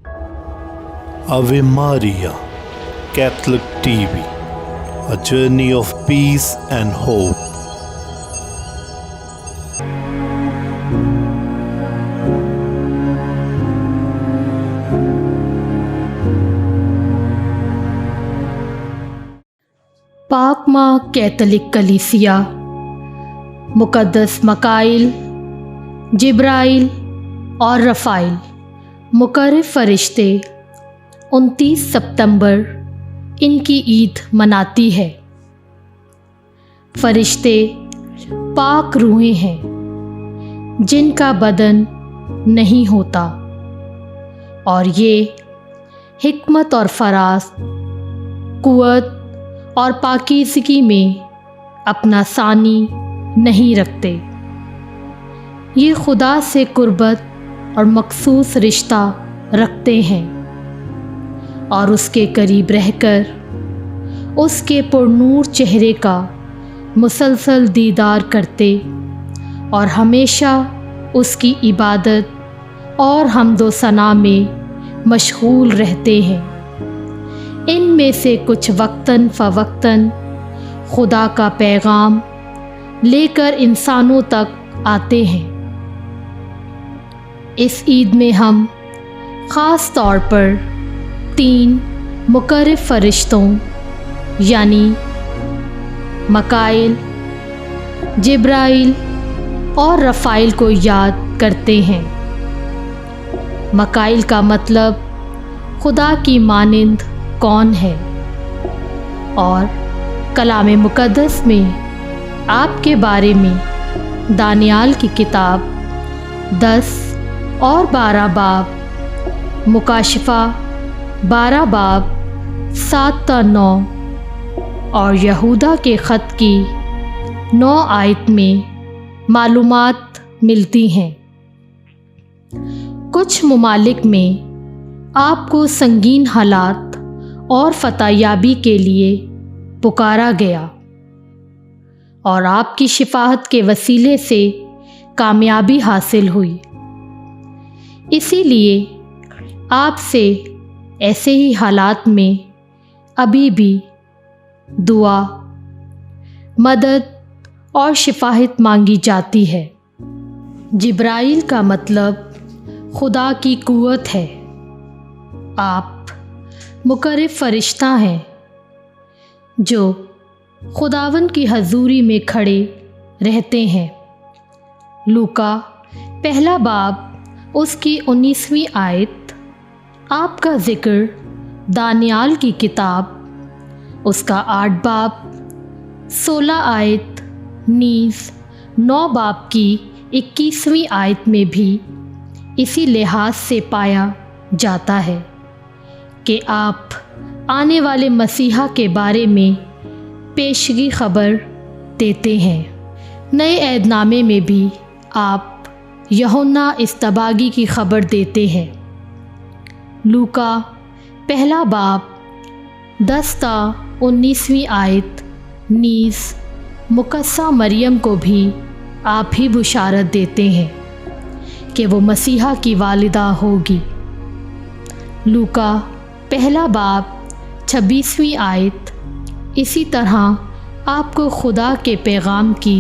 Ave Maria, Catholic TV, a journey of peace and hope. पाक माँ Catholic कलीसिया मुक़द्दस मकाइल, जिब्राइल और रफ़ाइल मुक़र्रब फ़रिश्ते 29 सितंबर इनकी ईद मनाती है। फ़रिश्ते पाक रूहें हैं जिनका बदन नहीं होता, और ये हिकमत और फराज, क़ुव्वत और पाकीज़गी में अपना सानी नहीं रखते। ये खुदा से कुर्बत और मखसूस रिश्ता रखते हैं और उसके करीब रहकर उसके पुरनूर चेहरे का मुसलसल दीदार करते और हमेशा उसकी इबादत और हम्दो सना में मशगूल रहते हैं। इनमें से कुछ वक्तन फ़वक्तन खुदा का पैगाम लेकर इंसानों तक आते हैं। इस ईद में हम ख़ास तौर पर 3 मुक़र्रब फ़रिश्तों यानी मकाइल, जिब्राइल और रफ़ाइल को याद करते हैं। मकाइल का मतलब खुदा की मानिंद कौन है, और कलाम मुक़द्दस में आपके बारे में दानियाल की किताब 10 और 12 बाब, मुकाशिफ़ा 12 बाब 7 ता 9 और यहूदा के ख़त की 9 आयत में मालूमात मिलती हैं। कुछ ममालिक में आपको संगीन हालात और फ़तहयाबी के लिए पुकारा गया और आपकी शिफाअत के वसीले से कामयाबी हासिल हुई। इसीलिए आपसे ऐसे ही हालात में अभी भी दुआ, मदद और शिफाअत मांगी जाती है। जिब्राइल का मतलब खुदा की क़ुव्वत है। आप मुक़र्रब फ़रिश्ता हैं जो खुदावन की हज़ूरी में खड़े रहते हैं। लूका पहला बाब उसकी 19वीं आयत, आपका ज़िक्र दानियाल की किताब उसका 8 बाब 16 आयत, नीज़ 9 बाब की 21वीं आयत में भी इसी लिहाज से पाया जाता है कि आप आने वाले मसीहा के बारे में पेशगी खबर देते हैं। नए ऐदनामे में भी आप यूहन्ना इस्तबागी की खबर देते हैं। लूका पहला बाब 10 ता 19वीं आयत, नीज़ मुकस्सा मरियम को भी आप ही बुशारत देते हैं कि वो मसीहा की वालिदा होगी। लूका पहला बाब 26वीं आयत। इसी तरह आपको खुदा के पैगाम की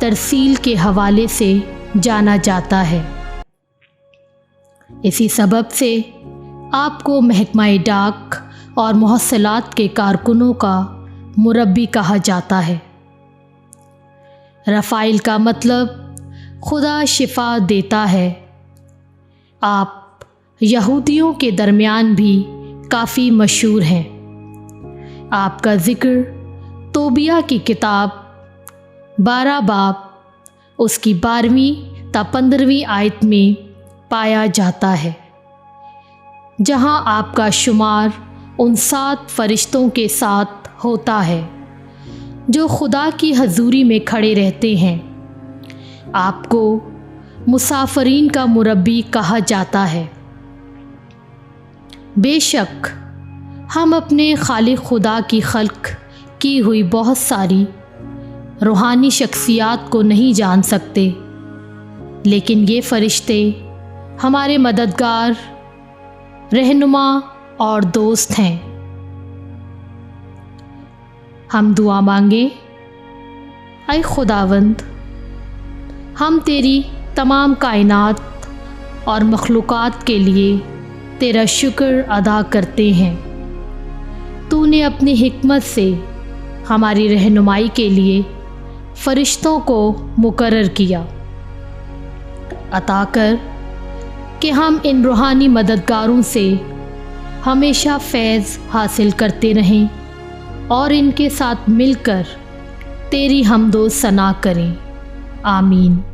तरसील के हवाले से जाना जाता है। इसी सबब से आपको महकमा डाक और मुहस्सलात के कारकुनों का मुरब्बी कहा जाता है। रफ़ाइल का मतलब खुदा शिफा देता है। आप यहूदियों के दरमियान भी काफ़ी मशहूर हैं। आपका ज़िक्र तोबिया की किताब 12 बाब उसकी 12वीं ता 15वीं आयत में पाया जाता है, जहां आपका शुमार उन 7 फरिश्तों के साथ होता है जो खुदा की हजूरी में खड़े रहते हैं। आपको मुसाफिरीन का मुरब्बी कहा जाता है। बेशक हम अपने खालिक खुदा की खल्क की हुई बहुत सारी रूहानी शख्सियात को नहीं जान सकते, लेकिन ये फ़रिश्ते हमारे मददगार रहनुमा और दोस्त हैं। हम दुआ मांगे। ऐ खुदावंद, हम तेरी तमाम कायनात और मखलूक़ात के लिए तेरा शुक्र अदा करते हैं। तूने अपनी हिकमत से हमारी रहनुमाई के लिए फ़रिश्तों को मुकर्रर किया। अता कर कि हम इन रूहानी मददगारों से हमेशा फैज़ हासिल करते रहें और इनके साथ मिलकर तेरी हम्दो सना करें। आमीन।